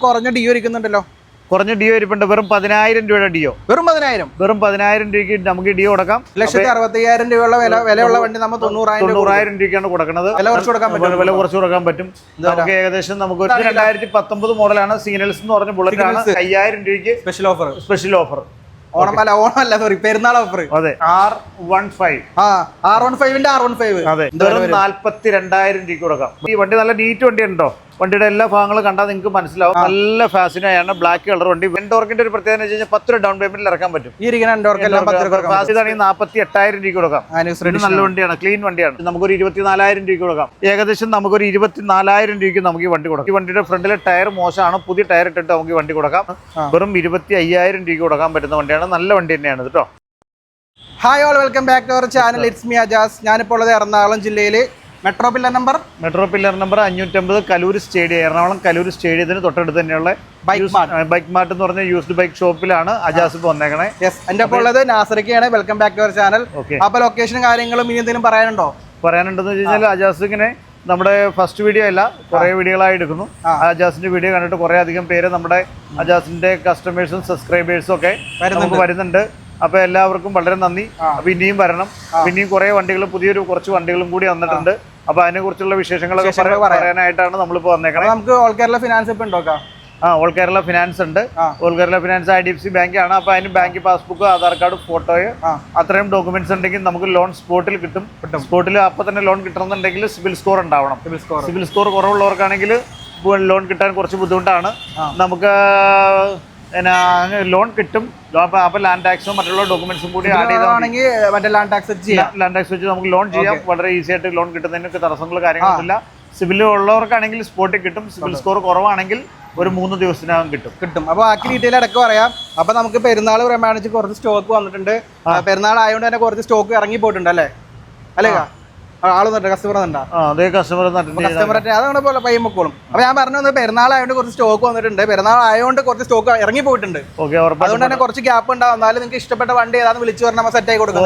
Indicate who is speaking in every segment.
Speaker 1: കുറഞ്ഞ ഡിയോ ഇരിക്കുന്നുണ്ടല്ലോ.
Speaker 2: കുറഞ്ഞ ഡിയോ ഇരിപ്പുണ്ട്. വെറും 10,000 രൂപയുടെ ഡിയോ.
Speaker 1: വെറും 10,000
Speaker 2: രൂപയ്ക്ക് നമുക്ക് ഡിയോ കൊടുക്കാം.
Speaker 1: 1,60,000 രൂപയുള്ള വിലയുള്ള വണ്ടി നമ്മൾ 90,000
Speaker 2: രൂപയ്ക്കാണ് കൊടുക്കുന്നത്.
Speaker 1: വില
Speaker 2: കുറച്ച് കൊടുക്കാൻ പറ്റും. നമുക്ക് ഏകദേശം നമുക്ക് 2019 മോഡലാണ്. സീനൽസ് എന്ന് പറഞ്ഞ ബുള്ളറ്റ് ആണ്. 5,000 രൂപയ്ക്ക് സ്പെഷ്യൽ ഓഫർ.
Speaker 1: ഓണമല്ല സോറി, പെരുന്നാൾ ഓഫർ.
Speaker 2: അതെ, R15.
Speaker 1: R15
Speaker 2: അതെ, 42,000 രൂപയ്ക്ക് കൊടുക്കാം. ഈ വണ്ടി നല്ല നീറ്റ് വണ്ടി ഉണ്ടോ? വണ്ടിയുടെ എല്ലാ ഭാഗങ്ങളും കണ്ടാൽ നിങ്ങൾക്ക് മനസ്സിലാവും. നല്ല ഫാസിനായാണ്. ബ്ലാക്ക് കളർ വണ്ടി. വെൻഡോർക്കിന്റെ ഒരു പ്രത്യേകത എന്ന് വെച്ച് കഴിഞ്ഞാൽ 10 രൂപ ഡൗൺ പേയ്മെന്റിൽ ഇറക്കാൻ പറ്റും.
Speaker 1: ഇതാണെങ്കിൽ
Speaker 2: 48,000 രൂപയ്ക്ക് കൊടുക്കാം. നല്ല വണ്ടിയാണ്, ക്ലീൻ വണ്ടിയാണ്. നമുക്കൊരു 24,000 രൂപയ്ക്ക് കൊടുക്കാം. ഏകദേശം നമുക്കൊരു 24,000 രൂപയ്ക്ക് നമുക്ക് ഈ വണ്ടി കൊടുക്കാം. ഈ വണ്ടിയുടെ ഫ്രണ്ടിലെ ടയർ മോശമാണ്. പുതിയ ടയർ ഇട്ടിട്ട് നമുക്ക് ഈ വണ്ടി കൊടുക്കാം. വെറും 25,000 രൂപയ്ക്ക് കൊടുക്കാൻ പറ്റുന്ന വണ്ടിയാണ്. നല്ല വണ്ടി തന്നെയാണ് കേട്ടോ.
Speaker 1: Hi all, welcome back to our channel. It's me Ajas. ഞാനിപ്പോൾ ഉള്ളത് എറണാകുളം ജില്ലയിൽ metro pillar number
Speaker 2: 550 Kaloor stadium. Ernakulam Kaloor സ്റ്റേഡിയത്തിന് തൊട്ടടുത്ത് തന്നെയുള്ള ബൈക്ക് മാർട്ട് എന്ന് പറഞ്ഞ യൂസ്ഡ് ബൈക്ക് ഷോപ്പിലാണ് അജാസ് ഇപ്പോൾ വന്നേക്കണേ.
Speaker 1: എന്റെ ഒപ്പം ഉള്ളത് നാസറിക്കാണ്. Welcome back to our channel. അപ്പൊ ലൊക്കേഷനും കാര്യങ്ങളും ഇനി എന്തെങ്കിലും പറയാനുണ്ടോ?
Speaker 2: പറയാനുണ്ടെന്ന് വെച്ച് കഴിഞ്ഞാൽ അജാസ് ഇങ്ങനെ നമ്മുടെ ഫസ്റ്റ് വീഡിയോ അല്ല, കുറെ വീഡിയോകളായി എടുക്കുന്നു. അജാസിന്റെ വീഡിയോ കണ്ടിട്ട് കുറെ അധികം പേര് നമ്മുടെ അജാസിന്റെ കസ്റ്റമേഴ്സും സബ്സ്ക്രൈബേഴ്സും ഒക്കെ നമുക്ക് വരുന്നുണ്ട്. അപ്പൊ എല്ലാവർക്കും വളരെ നന്ദി. അപ്പൊ ഇനിയും വരണം. ഇനിയും കുറെ വണ്ടികൾ, കുറച്ച് വണ്ടികളും കൂടി വന്നിട്ടുണ്ട്. അപ്പൊ അതിനെ കുറിച്ചുള്ള വിശേഷങ്ങളൊക്കെ പറയാനായിട്ടാണ് നമ്മളിപ്പോ വന്നേക്കുന്നത്.
Speaker 1: നമുക്ക് ഓൾ കേരള ഫിനാൻസ് ഇപ്പൊ ഉണ്ടോക്കാം?
Speaker 2: ഓൾ കേരള ഫിനാൻസ് ഉണ്ട്. All Kerala finance IDFC bank ആണ്. അപ്പൊ അതിന് ബാങ്ക് പാസ്ബുക്ക്, ആധാർ കാർഡ്, ഫോട്ടോയോ അത്രയും ഡോക്യുമെന്റ്സ് ഉണ്ടെങ്കിൽ നമുക്ക് ലോൺ സ്പോട്ടിൽ കിട്ടും. സ്പോട്ടിൽ അപ്പൊ തന്നെ ലോൺ കിട്ടണമെന്നുണ്ടെങ്കിൽ സിബിൽ സ്കോർ ഉണ്ടാവണം. സിബിൽ സ്കോർ കുറവുള്ളവർക്കാണെങ്കിൽ ലോൺ കിട്ടാൻ കുറച്ച് ബുദ്ധിമുട്ടാണ്. നമുക്ക് ലോൺ കിട്ടും. അപ്പൊ ലാൻഡ് ടാക്സും മറ്റുള്ള ഡോക്യുമെന്റ്സും കൂടി ആഡ് ചെയ്താൽ ലാൻഡ് ടാക്സ് വെച്ച് നമുക്ക് ലോൺ ചെയ്യാം. വളരെ ഈസി ആയിട്ട് ലോൺ കിട്ടുന്നതിനൊക്കെ തടസ്സങ്ങൾ കാര്യങ്ങളൊന്നുമില്ല. സിബിൽ ഉള്ളവർക്കാണെങ്കിൽ സ്പോട്ടിൽ കിട്ടും. സിബിൽ സ്കോർ കുറവാണെങ്കിൽ ഒരു 3 ദിവസത്തിനകം കിട്ടും.
Speaker 1: അപ്പൊ ബാക്കി ഡീറ്റെയിൽ അടക്കം പറയാം. അപ്പൊ നമുക്ക് പെരുന്നാൾ പ്രമാണിച്ച് കുറച്ച് സ്റ്റോക്ക് വന്നിട്ടുണ്ട്. പെരുന്നാൾ ആയതുകൊണ്ട് തന്നെ കുറച്ച് സ്റ്റോക്ക് ഇറങ്ങി പോയിട്ടുണ്ട് അല്ലേ? കസ്റ്റമർ അതുകൊണ്ട് പയ്യമ്മക്കോളും. അപ്പൊ ഞാൻ പറഞ്ഞു, പെരുന്നാൾ ആയതുകൊണ്ട് കുറച്ച് സ്റ്റോക്ക് വന്നിട്ടുണ്ട്. പെരുന്നാൾ ആയതുകൊണ്ട് കുറച്ച് സ്റ്റോക്ക് ഇറങ്ങി പോയിട്ടുണ്ട്. അതുകൊണ്ട് തന്നെ കുറച്ച് ഗ്യാപ്പ് ഉണ്ടാവും. എന്നാലും നിങ്ങൾക്ക് ഇഷ്ടപ്പെട്ട വണ്ടി ഏതാന്ന് വിളിച്ചു പറഞ്ഞാൽ നമ്മൾ സെറ്റ് ആയി കൊടുക്കാം.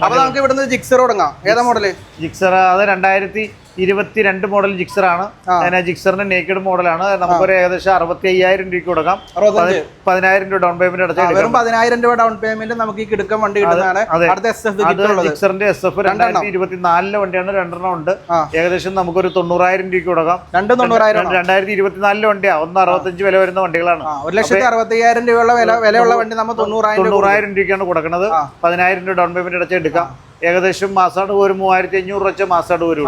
Speaker 1: അപ്പൊ നമുക്ക് ഇവിടുന്ന് ജിക്സർ തുടങ്ങാം. ഏതാ മോഡല്?
Speaker 2: ജിക്സർ അത് 2022 മോഡൽ ജിക്സർ ആണ്. ജിക്സറിന്റെ നേക്കഡ് മോഡലാണ്. നമുക്കൊരു ഏകദേശം 65,000 രൂപയ്ക്ക് കൊടുക്കാം. 10,000 രൂപ ഡൗൺ പേയ്മെന്റ് അടച്ചാൽ
Speaker 1: വെറും 10,000 രൂപ ഡൗൺ പേയ്മെന്റ് നമുക്ക് ഈ കിടക്കാൻ വണ്ടി കിട്ടുന്നതാണ്.
Speaker 2: ജിക്സറിന്റെ SF 2024 വണ്ടിയാണ്. 2 ഉണ്ട്. ഏകദേശം നമുക്കൊരു 90,000 രൂപയ്ക്ക് കൊടുക്കാം. 2024 വണ്ടിയാ. 165 വില വരുന്ന വണ്ടികളാണ്.
Speaker 1: 1,60,000 രൂപയുള്ള വിലയുള്ള വണ്ടി നമ്മൾ
Speaker 2: 90,000 രൂപയ്ക്കാണ് കൊടുക്കുന്നത്. 10,000 രൂപ ഡൗൺ പേയ്മെന്റ് അടച്ചാൽ എടുക്കാം. ഏകദേശം മാസമായിട്ട് ഒരു 3,500 രൂപ മാസമായിട്ട് വരും.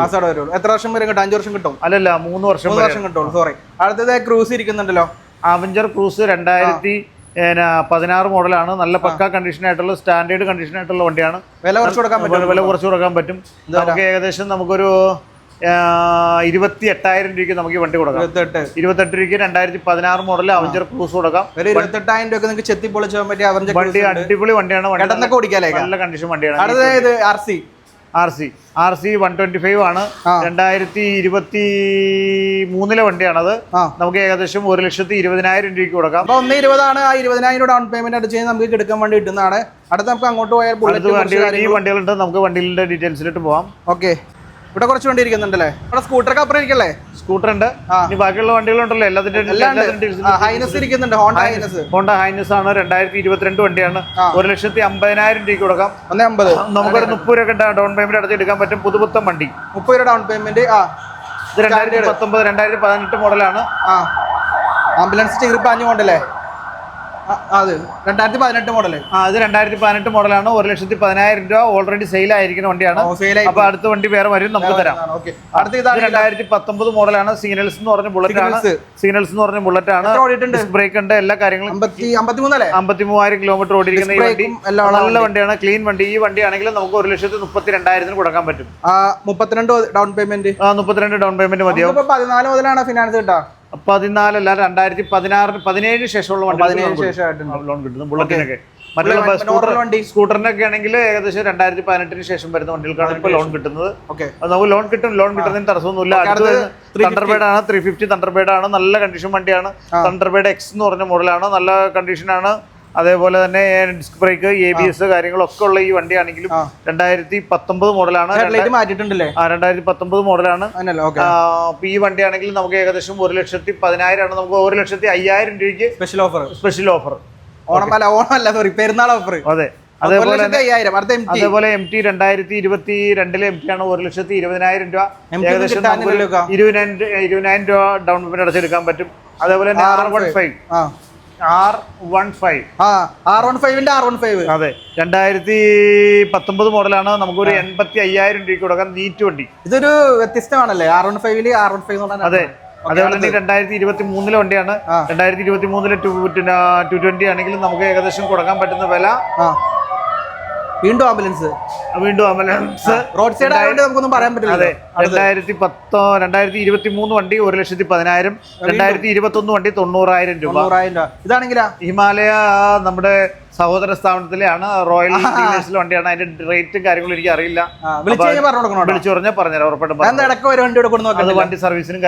Speaker 1: എത്ര വർഷം വരെ കിട്ടും? 5 വർഷം കിട്ടും?
Speaker 2: അല്ലല്ല, 3 വർഷം
Speaker 1: കിട്ടും. സോറി. അടുത്തത് ക്രൂസ് ഇരിക്കുന്നുണ്ടല്ലോ.
Speaker 2: അവഞ്ചർ ക്രൂസ് 2016 മോഡലാണ്. നല്ല പക്ക കണ്ടീഷൻ ആയിട്ടുള്ള, സ്റ്റാൻഡേർഡ് കണ്ടീഷൻ ആയിട്ടുള്ള വണ്ടിയാണ്.
Speaker 1: വില കുറച്ച്
Speaker 2: കൊടുക്കാൻ പറ്റും. നമുക്ക് ഏകദേശം നമുക്കൊരു 28,000 രൂപയ്ക്ക് നമുക്ക് ഈ വണ്ടി കൊടുക്കാം. 28 രൂപയ്ക്ക് 2016 മോഡൽ അവഞ്ചർ ക്രൂസ് കൊടുക്കാം.
Speaker 1: 28,000 രൂപ നിങ്ങൾക്ക് ചെത്തി പൊളിച്ചാൻ പറ്റിയ
Speaker 2: വണ്ടി. അടിപൊളി വണ്ടിയാണ്. നല്ല കണ്ടീഷൻ വണ്ടിയാണ്. RC 125 ആണ്. 2023 വണ്ടിയാണത്. നമുക്ക് ഏകദേശം 1,20,000 രൂപയ്ക്ക് കൊടുക്കാം.
Speaker 1: 1,20,000 ആ 20,000 ഡൗൺ പേയ്മെന്റ് അടിച്ച് നമുക്ക് എടുക്കാൻ വേണ്ടി കിട്ടുന്നതാണ്. അടുത്ത് നമുക്ക് അങ്ങോട്ട് പോയാൽ
Speaker 2: ഈ വണ്ടികളുണ്ട്. നമുക്ക് വണ്ടികളുടെ ഡീറ്റെയിൽസിലോട്ട് പോവാം.
Speaker 1: ഓക്കെ, ഇവിടെ കുറച്ച് വണ്ടി ഇരിക്കുന്നുണ്ടല്ലേ? ഇവിടെ സ്കൂട്ടറൊക്കെ അപ്പുറം ഇരിക്കല്ലേ?
Speaker 2: സ്കൂട്ടർ ഉണ്ട്. ബാക്കിയുള്ള വണ്ടികളുണ്ടല്ലോ.
Speaker 1: ഹൈനസ് ഇരിക്കുന്നുണ്ട്.
Speaker 2: ഹോണ്ട ഹൈനസ് ആണ്. 2022 വണ്ടിയാണ്. 1,50,000 രൂപയ്ക്ക് കൊടുക്കാം. നമുക്കൊരു 30 രൂപ ഡൗൺ പേയ്മെന്റ് അടച്ചെടുക്കാൻ പറ്റും. പുതുപുത്തൻ വണ്ടി.
Speaker 1: 30 രൂപ ഡൗൺ പേയ്മെന്റ്.
Speaker 2: ഇത് 2018 മോഡലാണ്.
Speaker 1: ആംബുലൻസ് ചെറുപ്പാഞ്ഞു കൊണ്ടല്ലേ? അത് 2018 മോഡല്.
Speaker 2: ഇത് 2018 മോഡലാണ്. 1,10,000 രൂപ ഓൾറെഡി സെയിൽ ആയിരിക്കുന്ന വണ്ടിയാണ്. അപ്പൊ അടുത്ത വണ്ടി വേറെ വരും, നമുക്ക് തരാം. 2019 മോഡലാണ്. സീനൽസ് എന്ന് പറഞ്ഞ ബുള്ളറ്റ് ആണ്. ബ്രേക്ക് ഉണ്ട്, എല്ലാ കാര്യങ്ങളും. 53,000 കിലോമീറ്റർ ഓടിയിരിക്കുന്ന ഈ വണ്ടി നല്ല വണ്ടിയാണ്, ക്ലീൻ വണ്ടി. ഈ വണ്ടിയാണെങ്കിൽ നമുക്ക് 1,32,000 കൊടുക്കാൻ പറ്റും.
Speaker 1: 32 ഡൗൺ പേയ്മെന്റ്.
Speaker 2: 32 ഡൗൺ പേയ്മെന്റ് മതിയാവും.
Speaker 1: 14 മുതലാണ് ഫിനാൻസ് കിട്ടാ?
Speaker 2: 14 അല്ല, 2017 ശേഷമുള്ള ലോൺ കിട്ടുന്നു ബുള്ളറ്റിനൊക്കെ. മറ്റുള്ള സ്കൂട്ടറിനൊക്കെ ആണെങ്കിൽ ഏകദേശം 2018 ശേഷം വരുന്ന വണ്ടികൾക്കാണ് ഇപ്പോൾ ലോൺ കിട്ടുന്നത്. നമുക്ക് ലോൺ കിട്ടുന്നതിന് തടസ്സമൊന്നുമില്ല. തണ്ടർബേർഡ് ആണ്. 350 തണ്ടർബേർഡ് ആണ്. നല്ല കണ്ടീഷൻ വണ്ടിയാണ്. തണ്ടർബേർഡ് X എന്ന് പറഞ്ഞ മോഡലാണ്. നല്ല കണ്ടീഷനാണ്. അതേപോലെ തന്നെ ഡിസ്ക് ബ്രേക്ക്, ABS കാര്യങ്ങളൊക്കെ ഉള്ള ഈ വണ്ടിയാണെങ്കിലും 2019 മോഡലാണ്. 2019 മോഡലാണ്. ഈ വണ്ടിയാണെങ്കിൽ നമുക്ക് ഏകദേശം 1,10,000 നമുക്ക് 1,05,000 രൂപയ്ക്ക് സ്പെഷ്യൽ ഓഫർ.
Speaker 1: പെരുന്നാൾ ഓഫർ.
Speaker 2: അതെ. അതേപോലെ MT 2022 MT ആണ് 1,20,000 രൂപ. ഏകദേശം 20,000 രൂപ ഡൗൺ പേയ്മെന്റ് അടച്ചെടുക്കാൻ പറ്റും. അതേപോലെ തന്നെ R15 അതെ 2019 മോഡലാണ്. നമുക്കൊരു 85,000 രൂപയ്ക്ക് കൊടുക്കാം. നീറ്റ് വണ്ടി.
Speaker 1: ഇതൊരു വ്യത്യസ്തമാണല്ലേ R15.
Speaker 2: അതെ. അതേപോലെ തന്നെ 2023 വണ്ടിയാണ്. 2023 220 ആണെങ്കിലും നമുക്ക് ഏകദേശം കൊടുക്കാൻ പറ്റുന്ന വില
Speaker 1: വീണ്ടും ആംബുലൻസ്
Speaker 2: റോഡ് സൈഡ് ആയതുകൊണ്ട് നമുക്കൊന്നും പറയാൻ പറ്റില്ല. അതെ. 2023 വണ്ടി 1,10,000. 2021 വണ്ടി 90,000 രൂപ.
Speaker 1: ഇതാണെങ്കിലാ
Speaker 2: ഹിമാലയ നമ്മുടെ സഹോദര സ്ഥാപനത്തിലാണ്. റോയൽ ഡീലേഴ്സിലെ വണ്ടിയാണ്. അതിന്റെ റേറ്റും കാര്യങ്ങളും എനിക്ക് അറിയില്ല. വിളിച്ചു പറഞ്ഞാൽ പറഞ്ഞുതരാം ഉറപ്പായിട്ടും.
Speaker 1: അത്
Speaker 2: വണ്ടി സർവീസിനും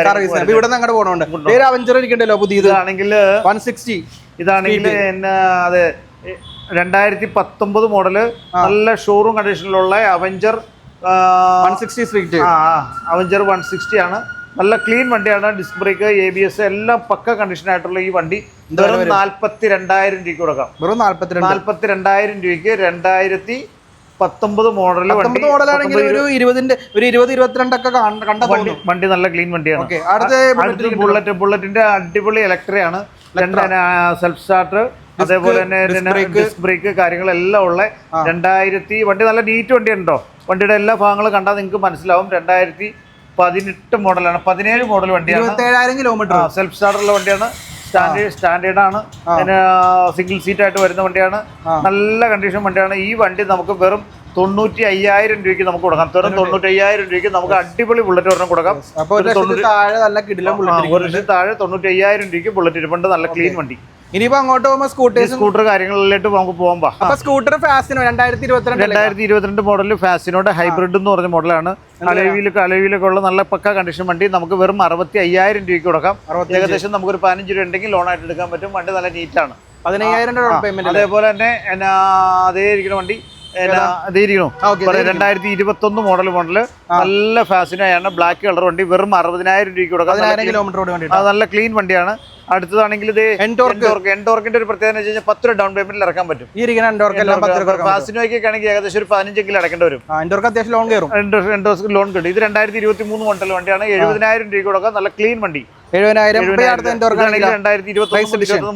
Speaker 1: ഇവിടെ നിന്ന് അങ്ങോട്ട് പോകണുണ്ട്. അവഞ്ചർ ഇരിക്കണ്ടല്ലോ പുതിയത്.
Speaker 2: ഇതാണെങ്കിൽ 160 ഇതാണെങ്കിൽ അതെ 2019 മോഡല് നല്ല ഷോറൂം കണ്ടീഷനിലുള്ള അവഞ്ചർ
Speaker 1: 160
Speaker 2: അവഞ്ചർ 160 ആണ്. നല്ല ക്ലീൻ വണ്ടിയാണ്. ഡിസ്ക് ബ്രേക്ക്, ABS എല്ലാം പക്ക കണ്ടീഷൻ ആയിട്ടുള്ള ഈ വണ്ടി വെറും 42,000 രൂപയ്ക്ക് കൊടുക്കാം.
Speaker 1: വെറും
Speaker 2: 42,000 രൂപയ്ക്ക് 2019 മോഡല്
Speaker 1: മോഡലാണെങ്കിൽ ഒരു 20-22 ഒക്കെ കണ്ട
Speaker 2: വണ്ടി നല്ല ക്ലീൻ വണ്ടിയാണ്. ബുള്ളറ്റിന്റെ അടിപൊളി ഇലക്ട്രിയാണ്. സെൽഫ് സ്റ്റാർട്ടർ, അതേപോലെ തന്നെ ഡിസ്ക് ബ്രേക്ക് കാര്യങ്ങളെല്ലാം ഉള്ള 2000 വണ്ടി നല്ല നീറ്റ് വണ്ടിയുണ്ടോ. വണ്ടിയുടെ എല്ലാ ഭാഗങ്ങളും കണ്ടാൽ നിങ്ങൾക്ക് മനസ്സിലാവും. 2018 മോഡലാണ്. 17 മോഡൽ വണ്ടിയാണ്.
Speaker 1: 27,000 കിലോമീറ്റർ.
Speaker 2: സെൽഫ് സ്റ്റാർട്ടറുള്ള വണ്ടിയാണ്. സ്റ്റാൻഡേർഡ് ആണ്. പിന്നെ സിംഗിൾ സീറ്റ് ആയിട്ട് വരുന്ന വണ്ടിയാണ്. നല്ല കണ്ടീഷൻ വണ്ടിയാണ്. ഈ വണ്ടി നമുക്ക് വെറും 95,000 രൂപയ്ക്ക് നമുക്ക് കൊടുക്കാം. വെറും 95,000 രൂപയ്ക്ക് നമുക്ക് അടിപൊളി ബുള്ളറ്റ് ഒരെണ്ണം കൊടുക്കാം.
Speaker 1: 1,00,000 താഴെ
Speaker 2: 95,000 രൂപയ്ക്ക് ബുള്ളറ്റ് ഇരിപ്പുണ്ട്. നല്ല ക്ലീൻ വണ്ടി.
Speaker 1: ഇനിയിപ്പോ അങ്ങോട്ട് പോകുമ്പോൾ സ്കൂട്ടർ
Speaker 2: കാര്യങ്ങളിലേക്ക് നമുക്ക് പോകാം.
Speaker 1: സ്കൂട്ടർ ഫാസിനോ
Speaker 2: 2022 മോഡല് ഫാസിനോടെ ഹൈബ്രിഡ് എന്ന് പറഞ്ഞ മോഡലാണ്. അലവിലൊക്കെ ഉള്ള നല്ല പക്ക കണ്ടീഷൻ വണ്ടി നമുക്ക് വെറും 65,000 രൂപയ്ക്ക് കൊടുക്കാം. ഏകദേശം നമുക്കൊരു 15 രൂപ ഉണ്ടെങ്കിൽ ലോൺ ആയിട്ട് എടുക്കാൻ പറ്റും. വണ്ടി നല്ല നീറ്റാണ്.
Speaker 1: 15,000 രൂപ പേയ്മെന്റ്.
Speaker 2: അതേപോലെ തന്നെ അതേ ഇരിക്കുന്ന വണ്ടി 2021 മോഡല് നല്ല ഫാസിനായാണ്. ബ്ലാക്ക് കളർ വണ്ടി വെറും 60,000 രൂപയ്ക്ക് കൊടുക്കാം. നല്ല ക്ലീൻ വണ്ടിയാണ്. അടുത്തതാണെങ്കിൽ ഇത് എൻടോർക്കിന്റെ ഒരു പ്രത്യേകത എന്ന് വെച്ച് കഴിഞ്ഞാൽ 10 രൂപ ഡൗൺ പേയ്മെന്റിൽ ഇറക്കാൻ പറ്റും. ഫാസിനോയ്ക്ക് ആണെങ്കിൽ ഏകദേശം ഒരു 15 അടക്കേണ്ടി വരും.
Speaker 1: അത്യാവശ്യം ലോൺ കയറും.
Speaker 2: ലോൺ കിട്ടും. ഇത് 2023 മോഡൽ വണ്ടിയാണ്. 70,000 രൂപയ്ക്ക് കൊടുക്കാം. നല്ല ക്ലീൻ വണ്ടി.
Speaker 1: 20,000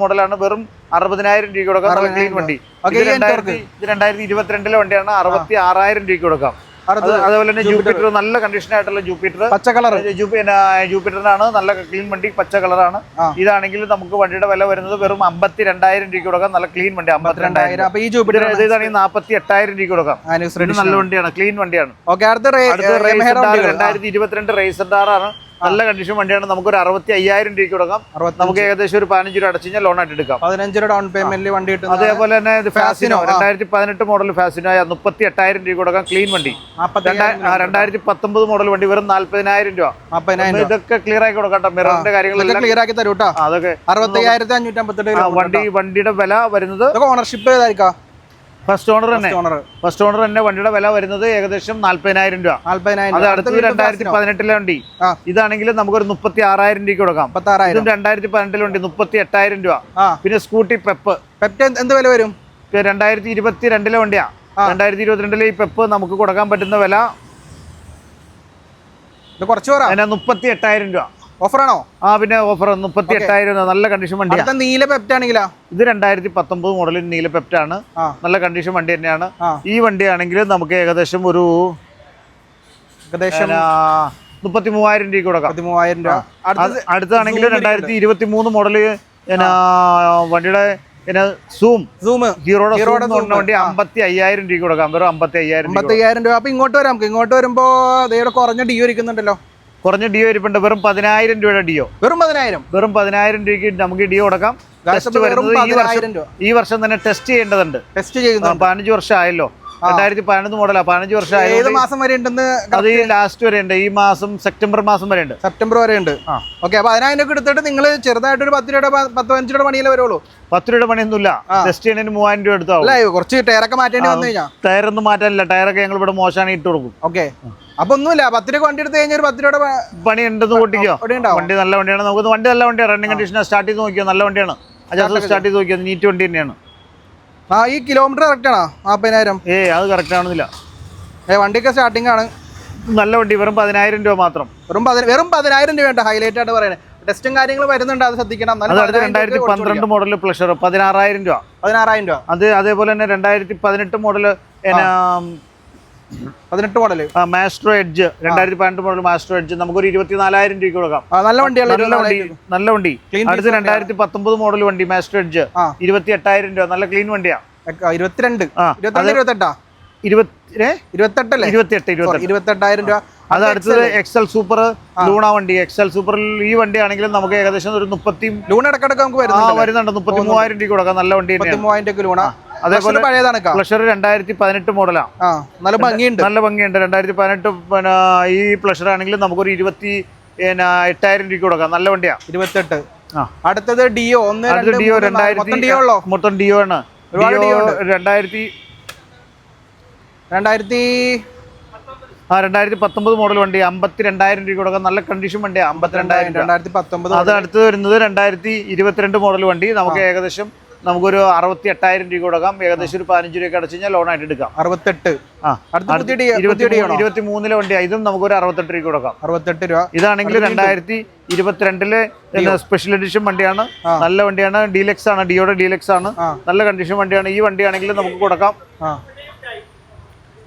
Speaker 2: മോഡലാണ്. വെറും 60,000 രൂപയ്ക്ക് കൊടുക്കാം. നല്ല ക്ലീൻ വണ്ടി. ഇത് 2022 വണ്ടിയാണ്. 66,000 രൂപയ്ക്ക് കൊടുക്കാം. അതേപോലെ തന്നെ ജൂപ്പിറ്റർ നല്ല കണ്ടീഷൻ ആയിട്ടുള്ള ജൂപ്പിറ്റർ
Speaker 1: പച്ച കളർ
Speaker 2: ജൂപ്പിറ്ററിനാണ്. നല്ല ക്ലീൻ വണ്ടി. പച്ച കളറാണ്. ഇതാണെങ്കിൽ നമുക്ക് വണ്ടിയുടെ വില വരുന്നത് വെറും 52,000 രൂപയ്ക്ക് കൊടുക്കാം. നല്ല ക്ലീൻ വണ്ടി. 52,000.
Speaker 1: അപ്പൊ ഈ ജൂപ്പിറ്റർ
Speaker 2: ഇതാണെങ്കിൽ 48,000 രൂപയ്ക്ക് കൊടുക്കാം. നല്ല വണ്ടിയാണ്. ക്ലീൻ വണ്ടിയാണ്.
Speaker 1: 2022
Speaker 2: റേസർ ആണ്. നല്ല കണ്ടീഷൻ വണ്ടിയാണ്. നമുക്കൊരു 65,000 രൂപയ്ക്ക് കൊടുക്കാം. നമുക്ക് ഏകദേശം ഒരു 15 രൂപ അടച്ചു കഴിഞ്ഞാൽ ലോൺ ആയിട്ട് എടുക്കാം.
Speaker 1: 15 രൂപ ഡൗൺ പേയ്മെന്റിൽ വണ്ടി കിട്ടും.
Speaker 2: അതേപോലെ തന്നെ ഫാസിനോ 2018 മോഡൽ ഫാസിനോ 38,000 രൂപ കൊടുക്കാം. ക്ലീൻ വണ്ടി. 2019 മോഡൽ വണ്ടി വെറും 40,000 രൂപ. ഇതൊക്കെ ക്ലിയർ ആക്കി കൊടുക്കാം. മിററിന്റെ കാര്യങ്ങളെല്ലാം
Speaker 1: ക്ലിയർ ആക്കി തരൂ.
Speaker 2: അതൊക്കെ
Speaker 1: 65,558
Speaker 2: വണ്ടിയുടെ വില വരുന്നത്
Speaker 1: ഓണർഷിപ്പ് ഏതായിരിക്കാം?
Speaker 2: ഫസ്റ്റ് ഓണർ തന്നെ വണ്ടിയുടെ വില വരുന്നത് ഏകദേശം 40,000 രൂപ. അത് അടുത്തത് 2018 വണ്ടി. ഇതാണെങ്കിൽ നമുക്കൊരു 36,000 രൂപയ്ക്ക് കൊടുക്കാം. 2018 വണ്ടി 38,000 രൂപ. പിന്നെ സ്കൂട്ടി പെപ്പ്
Speaker 1: എന്ത് വില വരും?
Speaker 2: 2022 വണ്ടിയാ. 2022 ഈ പെപ്പ് നമുക്ക് കൊടുക്കാൻ പറ്റുന്ന വില
Speaker 1: കുറച്ച്
Speaker 2: 38,000 രൂപ.
Speaker 1: ഓഫറാണോ?
Speaker 2: പിന്നെ ഓഫർ 38,000. നല്ല കണ്ടീഷൻ വണ്ടിയാണ്.
Speaker 1: നീല പെപ്റ്റ് ആണെങ്കിലോ?
Speaker 2: ഇത് 2019 മോഡലിൽ നീല പെപ്റ്റ് ആണ്. നല്ല കണ്ടീഷൻ വണ്ടി തന്നെയാണ്. ഈ വണ്ടി ആണെങ്കിൽ നമുക്ക് ഏകദേശം 33,000 രൂപയ്ക്ക് കൊടുക്കാം.
Speaker 1: 33,000 രൂപ.
Speaker 2: അടുത്താണെങ്കിൽ 2023 മോഡല് വണ്ടിയുടെ ഹീറോയുടെ വണ്ടി 55,000 രൂപയ്ക്ക് കൊടുക്കാം. വെറും 55,000
Speaker 1: രൂപ. അപ്പൊ ഇങ്ങോട്ട് വരാം. ഇങ്ങോട്ട് വരുമ്പോ കുറഞ്ഞ ഡിയോ ഇരിക്കുന്നുണ്ടല്ലോ.
Speaker 2: കുറഞ്ഞ ഡിയോ ഇരിപ്പുണ്ട്. വെറും 10,000 രൂപയുടെ ഡിയോ.
Speaker 1: വെറും 10,000
Speaker 2: രൂപയ്ക്ക് നമുക്ക് ഡിയോ കൊടുക്കാം. ഈ വർഷം തന്നെ ടെസ്റ്റ് ചെയ്യേണ്ടതുണ്ട്. 15 വർഷം ആയല്ലോ. 2011 മോഡലാണ്, 15 വർഷം.
Speaker 1: ഏത് മാസം വരെ ഉണ്ടെന്ന്?
Speaker 2: അത് ഈ ലാസ്റ്റ് വരെ ഉണ്ട്, ഈ മാസം സെപ്റ്റംബർ മാസം വരെ ഉണ്ട്.
Speaker 1: സെപ്റ്റംബർ വരെ ഉണ്ട്. ഓക്കെ. അപ്പൊ 10,000 എടുത്തിട്ട് നിങ്ങൾ ചെറുതായിട്ട് ഒരു 10 രൂപ 15 രൂപ പണിയിലേ വരുള്ളൂ. 10
Speaker 2: രൂപ പണിയൊന്നുമില്ല, ടെസ്റ്റ് ചെയ്യുന്നതിന് 3000 രൂപ എടുത്താവും.
Speaker 1: അല്ല, കുറച്ച് ടയറൊക്കെ മാറ്റേണ്ടി വന്നു കഴിഞ്ഞാൽ.
Speaker 2: ടയറൊന്നും മാറ്റാനില്ല, ടയറൊക്കെ ഞങ്ങൾ ഇവിടെ മോശമാണ് ഇട്ട് കൊടുക്കും.
Speaker 1: ഓക്കെ. അപ്പൊ ഒന്നുമില്ല, 10 രൂപ വണ്ടി എടുത്ത് കഴിഞ്ഞാൽ ഒരു 10 രൂപ പണി
Speaker 2: ഉണ്ടെന്ന് കൂട്ടിക്കോ. വണ്ടി നല്ല വണ്ടിയാണ്, നമുക്ക് വണ്ടി നല്ല വണ്ടിയാണ്, റണ്ണിങ് കണ്ടീഷൻ സ്റ്റാർട്ട് ചെയ്ത് നോക്കിയോ, നല്ല വണ്ടിയാണ്. സ്റ്റാർട്ട് ചെയ്ത് നോക്കിയോ, നീറ്റ് വണ്ടി തന്നെയാണ്.
Speaker 1: ഈ കിലോമീറ്റർ കറക്റ്റ് ആണോ? 40,000?
Speaker 2: അത് കറക്റ്റ് ആണെന്നില്ല.
Speaker 1: വണ്ടിയൊക്കെ സ്റ്റാർട്ടിംഗ് ആണ്.
Speaker 2: നല്ല വണ്ടി, വെറും 10,000 രൂപ മാത്രം.
Speaker 1: വെറും 10,000 രൂപ ഹൈലൈറ്റ് ആയിട്ട് പറയുന്നത്. ടെസ്റ്റും കാര്യങ്ങളും വരുന്നുണ്ട്, അത് ശ്രദ്ധിക്കണം.
Speaker 2: 2012 മോഡൽ പ്ലഷർ 16,000 രൂപ.
Speaker 1: 16,000 രൂപ.
Speaker 2: അതേപോലെ തന്നെ 2018 model
Speaker 1: 18 model
Speaker 2: Maestro edge, 2012 model Maestro edge നമുക്കൊരു 24,000 രൂപയ്ക്ക് കൊടുക്കാം.
Speaker 1: നല്ല വണ്ടിയാണ്,
Speaker 2: നല്ല വണ്ടി. അടുത്ത് 2019 മോഡൽ വണ്ടി മാസ്ട്രോ എഡ്ജ് 28,000 രൂപ, നല്ല ക്ലീൻ വണ്ടിയാ.
Speaker 1: 28,000 രൂപ.
Speaker 2: അത് അടുത്തത് എക്സൽ സൂപ്പർ ലൂണ വണ്ടി. എക്സൽ സൂപ്പറിൽ ഈ വണ്ടി ആണെങ്കിലും നമുക്ക് ഏകദേശം ഒരു 30
Speaker 1: ലൂണ ഇടക്കിടക്ക് നമുക്ക്
Speaker 2: വരുന്നുണ്ട്. 33,000 രൂപയ്ക്ക് കൊടുക്കാം, നല്ല വണ്ടി.
Speaker 1: 33,000 ലൂണ.
Speaker 2: അതേപോലെ
Speaker 1: പഴയതാണ്
Speaker 2: പ്ലഷർ 2018 മോഡലാണ്,
Speaker 1: നല്ല ഭംഗിയുണ്ട്.
Speaker 2: 2018 ഈ പ്ലഷർ ആണെങ്കിലും നമുക്കൊരു 28,000 രൂപയ്ക്ക് കൊടുക്കാം, നല്ല വണ്ടിയാ.
Speaker 1: 28. അടുത്തത് ഡിയോ.
Speaker 2: ഡിയോ 2000 മൊത്തം ഡിയോ ആണ്. 2019 മോഡൽ വണ്ടി 52,000 രൂപ കൊടുക്കാം, നല്ല കണ്ടീഷൻ വണ്ടിയാണ്. 52,000. അത് അടുത്ത് വരുന്നത് 2022 മോഡൽ വണ്ടി, നമുക്ക് ഏകദേശം നമുക്കൊരു 68,000 രൂപ കൊടുക്കാം, ഏകദേശം ഒരു 15 രൂപ അടച്ചു കഴിഞ്ഞാൽ ലോൺ ആയിട്ട് എടുക്കാം.
Speaker 1: 68.
Speaker 2: 23 വണ്ടിയാണ്, ഇതും നമുക്കൊരു 68 രൂപ കൊടുക്കാം.
Speaker 1: 68 രൂപ.
Speaker 2: ഇതാണെങ്കിൽ 2022 സ്പെഷ്യൽ എഡിഷൻ വണ്ടിയാണ്, നല്ല വണ്ടിയാണ്. ഡീലക്സ് ആണ്, ഡിയോയുടെ ഡീലക്സ് ആണ്, നല്ല കണ്ടീഷൻ വണ്ടിയാണ്. ഈ വണ്ടിയാണെങ്കിൽ നമുക്ക് കൊടുക്കാം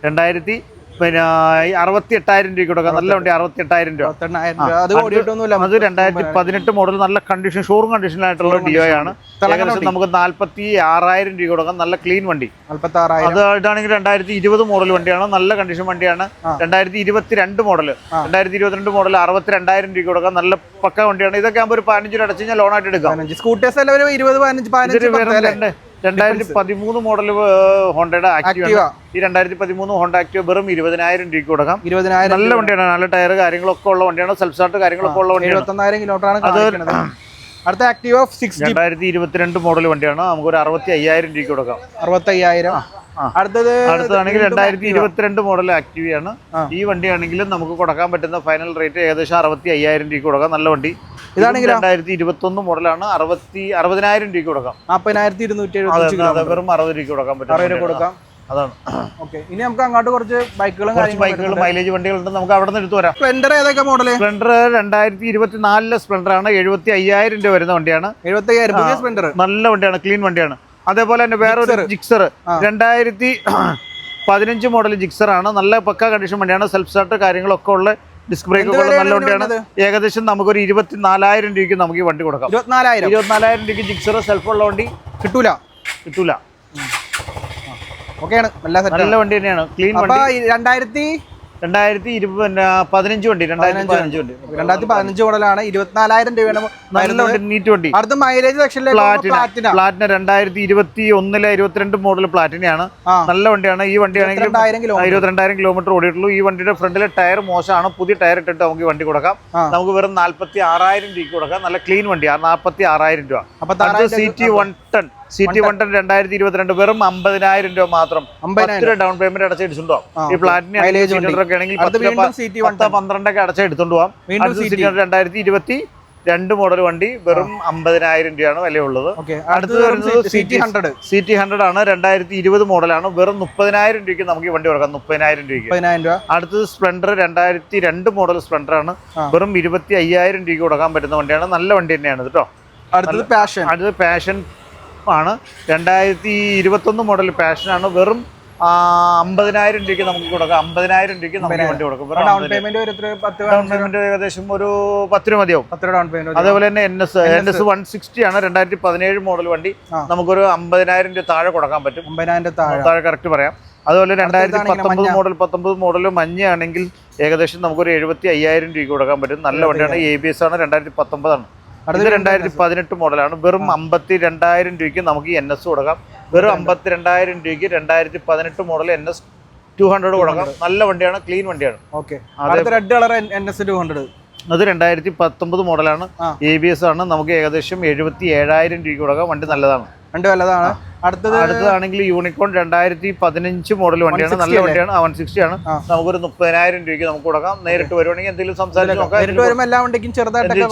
Speaker 2: 68,000 രൂപ കൊടുക്കാം, നല്ല വണ്ടി. 68,000 രൂപ. അത് 2018 മോഡൽ, നല്ല കണ്ടീഷൻ, ഷോറൂം കണ്ടീഷനായിട്ടുള്ള ഡിയോ ആണ്. ഏകദേശം നമുക്ക് 46,000 രൂപ കൊടുക്കാം, നല്ല ക്ലീൻ വണ്ടി. അത് ഇതാണെങ്കിൽ 2020 മോഡൽ വണ്ടിയാണ്, നല്ല കണ്ടീഷൻ വണ്ടിയാണ്. 2022 മോഡൽ 62,000 രൂപ കൊടുക്കാം, നല്ല പക്ക വണ്ടിയാണ്. ഇതൊക്കെ ആകുമ്പോൾ ഒരു 15 രൂപ അടച്ചു കഴിഞ്ഞാൽ ലോൺ ആയിട്ട് എടുക്കാം.
Speaker 1: സ്കൂട്ടേഴ്സ് 20-15.
Speaker 2: 2013 മോഡൽ ഹോണ്ടയുടെ ആക്റ്റീവ. ഈ 2013 ഹോണ്ട ആക്റ്റീവ വെറും 20,000 രൂപയ്ക്ക് കൊടുക്കാം.
Speaker 1: 20,000.
Speaker 2: നല്ല വണ്ടിയാണ്, നല്ല ടയർ കാര്യങ്ങളൊക്കെ ഉള്ള വണ്ടിയാണ്, സെൽഫ് സ്റ്റാർട്ട് കാര്യങ്ങളൊക്കെ ഉള്ള വണ്ടിയാണ്.
Speaker 1: 71,000 കിലോമീറ്റർ. അടുത്ത ആക്റ്റീവ
Speaker 2: 2022 മോഡൽ വണ്ടിയാണ്, നമുക്ക് ഒരു 65,000 രൂപയ്ക്ക് കൊടുക്കാം.
Speaker 1: 65,000.
Speaker 2: അടുത്തതാണെങ്കിൽ 2022 മോഡൽ ആക്റ്റീവയാണ്. ഈ വണ്ടിയാണെങ്കിലും നമുക്ക് കൊടുക്കാൻ പറ്റുന്ന ഫൈനൽ റേറ്റ് ഏകദേശം 65,000 രൂപയ്ക്ക് കൊടുക്കാം, നല്ല വണ്ടി. ഇതാണെങ്കിൽ 2021 മോഡലാണ്, 60,000 രൂപയ്ക്ക് കൊടുക്കാം.
Speaker 1: 40,270.
Speaker 2: വെറും 60 രൂപയ്ക്ക് കൊടുക്കാൻ പറ്റും. അതാണ്.
Speaker 1: ഇനി നമുക്ക് അങ്ങോട്ട് കുറച്ച് ബൈക്കുകളും
Speaker 2: മൈലേജ് വണ്ടികളുണ്ട്, നമുക്ക് അവിടെ നിന്ന് എടുത്തു വരാം.
Speaker 1: സ്പ്ലെൻഡർ ഏതൊക്കെ മോഡൽ?
Speaker 2: സ്പ്ലെൻഡർ 2024 സ്പ്ലെൻഡർ ആണ്, 75,000 രൂപ വരുന്ന വണ്ടിയാണ്.
Speaker 1: 75,000 സ്പ്ലെൻഡർ,
Speaker 2: നല്ല വണ്ടിയാണ്, ക്ലീൻ വണ്ടിയാണ്. അതേപോലെ തന്നെ വേറൊരു ജിക്സർ 2015 മോഡൽ ജിക്സർ ആണ്, നല്ല പക്ക കണ്ടീഷൻ വണ്ടിയാണ്, സെൽഫ് സ്റ്റാർട്ട് കാര്യങ്ങളൊക്കെ ഉള്ള ഡിസ്ക് ബ്രേക്ക് ഉള്ള നല്ല വണ്ടിയാണ്. ഏകദേശം നമുക്കൊരു 24,000 രൂപയ്ക്ക് നമുക്ക് ഈ വണ്ടി കൊടുക്കാം. 24,000 രൂപയ്ക്ക് ജിക്സർ സെൽഫ് ഉള്ള വണ്ടി കിട്ടൂല.
Speaker 1: ഓക്കെയാണ്,
Speaker 2: നല്ല വണ്ടി തന്നെയാണ്, ക്ലീൻ വണ്ടി. 2015 വണ്ടി,
Speaker 1: 2015 മോഡലാണ്, 24,000 രൂപയാണ്.
Speaker 2: നീറ്റ് വണ്ടി.
Speaker 1: അടുത്ത മൈലേജ് സെക്ഷനിലേക്ക്
Speaker 2: പ്ലാറ്റിന 2021 22 മോഡൽ പ്ലാറ്റിനയാണ്, നല്ല വണ്ടിയാണ്. ഈ വണ്ടിയാണെങ്കിൽ 22,000 കിലോമീറ്റർ ഓടിയിട്ടുള്ളൂ. ഈ വണ്ടിയുടെ ഫ്രണ്ടിലെ ടയർ മോശമാണ്, പുതിയ ടയർ ഇട്ടിട്ട് നമുക്ക് ഈ വണ്ടി കൊടുക്കാം. നമുക്ക് വെറും 46,000 രൂപയ്ക്ക് കൊടുക്കാം, നല്ല ക്ലീൻ വണ്ടിയാണ്. 46,000 രൂപ. CT 110 2022 വെറും 50,000 രൂപ മാത്രം. 10 ഡൗൺ പേയ്മെന്റ് അടച്ചെടുത്തുണ്ടോ? ഈ പ്ലാറ്റിന് ആണെങ്കിൽ 12 ഒക്കെ അടച്ചെടുത്തോണ്ട് പോവാം. 2022 മോഡൽ വണ്ടി വെറും 50,000 രൂപയാണ് വിലയുള്ളത്. അടുത്തത് വരുന്നത് CT 100 ആണ്, 2020 മോഡലാണ്, വെറും 30,000 രൂപയ്ക്ക് നമുക്ക് ഈ വണ്ടി കൊടുക്കാം. 30,000 രൂപയ്ക്ക്. അടുത്തത് സ്പ്ലെൻഡർ 2002 മോഡൽ സ്പ്ലെൻഡർ ആണ്, വെറും 25,000 രൂപയ്ക്ക് കൊടുക്കാൻ പറ്റുന്ന വണ്ടിയാണ്, നല്ല വണ്ടി തന്നെയാണ് കേട്ടോ. അടുത്തത് പാഷൻ ആണ്, 2021 മോഡൽ പാഷനാണ്, വെറും 50,000 രൂപയ്ക്ക് നമുക്ക് കൊടുക്കാം. 50,000 രൂപയ്ക്ക് നമുക്ക് വണ്ടി കൊടുക്കും. ഡൗൺ പേയ്മെന്റ് ഏകദേശം ഒരു 10 രൂപ മതിയാവും. അതേപോലെ തന്നെ NS 160 ആണ്, 2017 മോഡൽ വണ്ടി, നമുക്കൊരു 50,000 രൂപ താഴെ കൊടുക്കാൻ പറ്റും. 50,000 താഴെ കറക്റ്റ് പറയാം. അതുപോലെ 2019 മോഡൽ മഞ്ഞയാണെങ്കിൽ ഏകദേശം നമുക്കൊരു 75,000 രൂപയ്ക്ക് കൊടുക്കാൻ പറ്റും, നല്ല വണ്ടിയാണ്. ABS ആണ്, 2019 ആണ്. ഇത് 2018 മോഡലാണ്. വെറും 52,000 രൂപയ്ക്ക് നമുക്ക് ഈ NS കൊടുക്കാം. വെറും 52,000 രൂപയ്ക്ക് 2018 മോഡൽ NS 200 കൊടുക്കാം. നല്ല വണ്ടിയാണ്, ക്ലീൻ വണ്ടിയാണ്.
Speaker 1: റെഡ് കളർ NS 200
Speaker 2: അത് 2019 മോഡലാണ്. ABS ആണ്. നമുക്ക് ഏകദേശം 77,000 രൂപയ്ക്ക് കൊടുക്കാം. വണ്ടി നല്ലതാണ്. അടുത്തതാണെങ്കിൽ യൂണിക്കോൺ 2015 മോഡൽ വണ്ടിയാണ്. നല്ല വണ്ടിയാണ്. 160 ആണ്. നമുക്കൊരു 30,000 രൂപയ്ക്ക് നമുക്ക് കൊടുക്കാം. നേരിട്ട് വരുവാണെങ്കിൽ എന്തെങ്കിലും സംസാരിച്ച് നോക്കാം.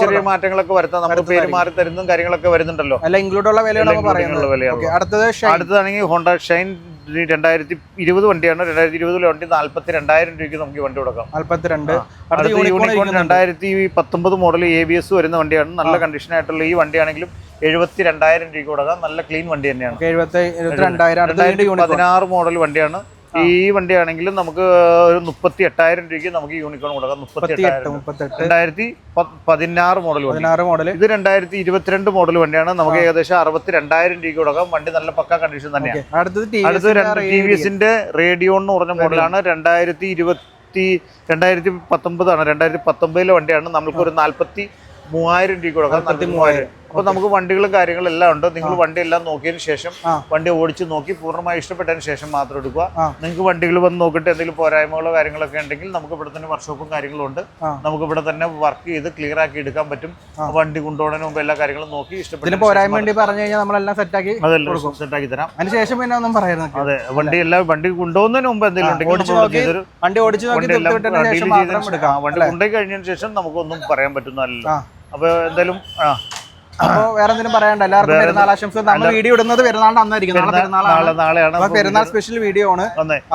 Speaker 2: ചെറിയ മാറ്റങ്ങളൊക്കെ വരുത്താം. നമുക്ക് പേര് മാറി തരുന്നതും കാര്യങ്ങളൊക്കെ വരുന്നുണ്ടല്ലോ. അടുത്തതാണെങ്കിൽ ഹോണ്ട ഷൈൻ 2020 വണ്ടിയാണ്. 2020 വണ്ടി 42,000 രൂപയ്ക്ക് നമുക്ക് വണ്ടി കൊടുക്കാം. 42. യൂണിക്കോൺ 2019 മോഡൽ ABS വരുന്ന വണ്ടിയാണ്. നല്ല കണ്ടീഷൻ ആയിട്ടുള്ള ഈ വണ്ടിയാണെങ്കിലും 72,000 രൂപയ്ക്ക് കൊടുക്കാം. നല്ല ക്ലീൻ വണ്ടി തന്നെയാണ്. 2016 മോഡൽ വണ്ടിയാണ്. ഈ വണ്ടിയാണെങ്കിലും നമുക്ക് ഒരു 38,000 രൂപയ്ക്ക് നമുക്ക് യൂണിക്കോൺ കൊടുക്കാം. 2016 മോഡൽ. ഇത് 2022 മോഡൽ വണ്ടിയാണ്. നമുക്ക് ഏകദേശം 62,000 രൂപയ്ക്ക് കൊടുക്കാം. വണ്ടി നല്ല പക്ക കണ്ടീഷൻ തന്നെയാണ്. അടുത്തത് TVSന്റെ റേഡിയോൺ എന്ന് പറഞ്ഞ മോഡലാണ്. 2019 ആണ്. 2019 വണ്ടിയാണ്. നമുക്കൊരു 43,000 രൂപയ്ക്ക് കൊടുക്കാം. 43,000. അപ്പോൾ നമുക്ക് വണ്ടികളും കാര്യങ്ങളും എല്ലാം ഉണ്ട്. നിങ്ങൾ വണ്ടി എല്ലാം നോക്കിയതിന് ശേഷം വണ്ടി ഓടിച്ച് നോക്കി പൂർണ്ണമായി ഇഷ്ടപ്പെട്ടതിന് ശേഷം മാത്രം എടുക്കുക. നിങ്ങൾക്ക് വണ്ടികൾ വന്ന് നോക്കിയിട്ട് എന്തെങ്കിലും പോരായ്മകളോ കാര്യങ്ങളൊക്കെ ഉണ്ടെങ്കിൽ നമുക്ക് ഇവിടെ തന്നെ വർക്ക്ഷോപ്പും കാര്യങ്ങളും ഉണ്ട്. നമുക്ക് ഇവിടെ തന്നെ വർക്ക് ചെയ്ത് ക്ലിയർ ആക്കി എടുക്കാൻ പറ്റും. വണ്ടി കൊണ്ടുപോകുന്നതിന് മുമ്പ് എല്ലാ കാര്യങ്ങളും നോക്കി ഇഷ്ടപ്പെട്ട
Speaker 1: പോരായ്മ പറഞ്ഞു കഴിഞ്ഞാൽ നമ്മളെല്ലാം സെറ്റാക്കി
Speaker 2: തരാം.
Speaker 1: അതിനുശേഷം പിന്നെ ഒന്നും പറയുന്നത്.
Speaker 2: അതെ, വണ്ടി കൊണ്ടുപോകുന്നതിന് മുമ്പ് എന്തെങ്കിലും
Speaker 1: വണ്ടി
Speaker 2: കൊണ്ടുപോയി കഴിഞ്ഞതിന് ശേഷം നമുക്കൊന്നും പറയാൻ പറ്റുന്നതല്ല. അപ്പൊ എന്തായാലും
Speaker 1: അപ്പൊ വേറെ എന്തെങ്കിലും പറയാണ്ട് എല്ലാവർക്കും പെരുന്നാൾ ആശംസ. നമ്മൾ വീഡിയോ ഇടുന്നത് പെരുന്നാളിന്റെ അന്നായിരിക്കും.
Speaker 2: നാളെയാണ്
Speaker 1: പെരുന്നാൾ സ്പെഷ്യൽ വീഡിയോ ആണ്.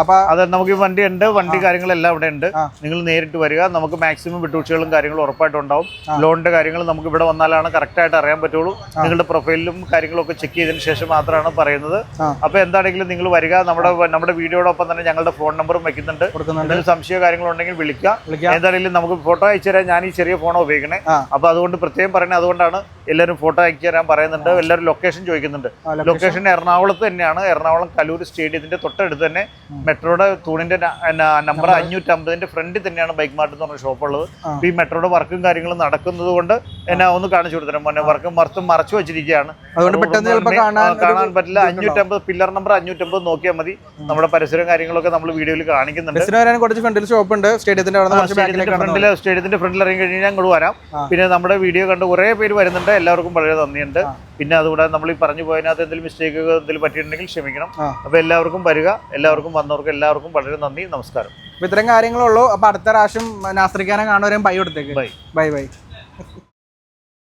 Speaker 2: അപ്പൊ അത് നമുക്ക് വണ്ടി ഉണ്ട്, വണ്ടി കാര്യങ്ങളെല്ലാം ഇവിടെ ഉണ്ട്. നിങ്ങൾ നേരിട്ട് വരിക. നമുക്ക് മാക്സിമം വിട്ടുവീഴ്ചകളും കാര്യങ്ങളും ഉറപ്പായിട്ടും ഉണ്ടാവും. ലോണിന്റെ കാര്യങ്ങൾ നമുക്ക് ഇവിടെ വന്നാലാണ് കറക്റ്റ് ആയിട്ട് അറിയാൻ പറ്റുള്ളൂ. നിങ്ങളുടെ പ്രൊഫൈലിലും കാര്യങ്ങളൊക്കെ ചെക്ക് ചെയ്തതിന് ശേഷം മാത്രമാണ് പറയുന്നത്. അപ്പൊ എന്താണെങ്കിലും നിങ്ങൾ വരിക. നമ്മുടെ വീഡിയോടൊപ്പം തന്നെ ഞങ്ങളുടെ ഫോൺ നമ്പറും വെക്കുന്നുണ്ട്. എന്തെങ്കിലും സംശയ കാര്യങ്ങളുണ്ടെങ്കിൽ വിളിക്കുക. എന്താണെങ്കിലും നമുക്ക് ഫോട്ടോ അയച്ചു തരാൻ ഞാൻ ഈ ചെറിയ ഫോണോ ഉപയോഗിക്കണേ. അപ്പൊ അതുകൊണ്ട് പ്രത്യേകം പറയുന്നത് അതുകൊണ്ടാണ്. എല്ലാവരും ഫോട്ടോ അയച്ചു തരാൻ പറയുന്നുണ്ട്. എല്ലാവരും ലൊക്കേഷൻ ചോദിക്കുന്നുണ്ട്. ലൊക്കേഷൻ എറണാകുളത്ത് തന്നെയാണ്. എറണാകുളം കലൂർ സ്റ്റേഡിയത്തിന്റെ തൊട്ടടുത്ത് തന്നെ മെട്രോയുടെ തൂണിന്റെ നമ്പർ 550 ഫ്രണ്ടിൽ തന്നെയാണ് ബൈക്ക് മാർട്ട് എന്ന് പറഞ്ഞ ഷോപ്പ് ഉള്ളത്. ഈ മെട്രോയുടെ വർക്കും കാര്യങ്ങളും നടക്കുന്നത് കൊണ്ട് എന്നെ ഒന്ന് കാണിച്ചു കൊടുത്തരാം. മോനെ വർക്കും മറച്ചു വെച്ചിരിക്കുകയാണ്. കാണാൻ പറ്റില്ല. 550 പില്ലർ നമ്പർ 550 നോക്കിയാൽ മതി. നമ്മുടെ പരിസരം കാര്യങ്ങളൊക്കെ നമ്മൾ വീഡിയോയിൽ കാണിക്കുന്നുണ്ട്. സ്റ്റേഡിയത്തിന്റെ ഫ്രണ്ടിൽ ഇറങ്ങി കഴിഞ്ഞാൽ അങ്ങോട്ട് വരാം. പിന്നെ നമ്മുടെ വീഡിയോ കണ്ട് കുറെ പേര് വരുന്നുണ്ട്. എല്ലാവർക്കും വളരെ നന്ദിയുണ്ട്. പിന്നെ അതുകൂടാതെ നമ്മൾ ഈ പറഞ്ഞു പോയതിനകത്ത് എന്തെങ്കിലും മിസ്റ്റേക്ക് എന്തെങ്കിലും പറ്റിയിട്ടുണ്ടെങ്കിൽ ക്ഷമിക്കണം. അപ്പൊ എല്ലാവർക്കും വരിക. എല്ലാവർക്കും വന്നവർക്ക് എല്ലാവർക്കും വളരെ നന്ദി, നമസ്കാരം.
Speaker 1: ഇത്തരം കാര്യങ്ങളുള്ളൂ. അപ്പൊ അടുത്ത പ്രാവശ്യം നാസ്രിക്കാനെ കാണുവരെയും ബൈ കൊടുത്തേക്ക്. Bye bye.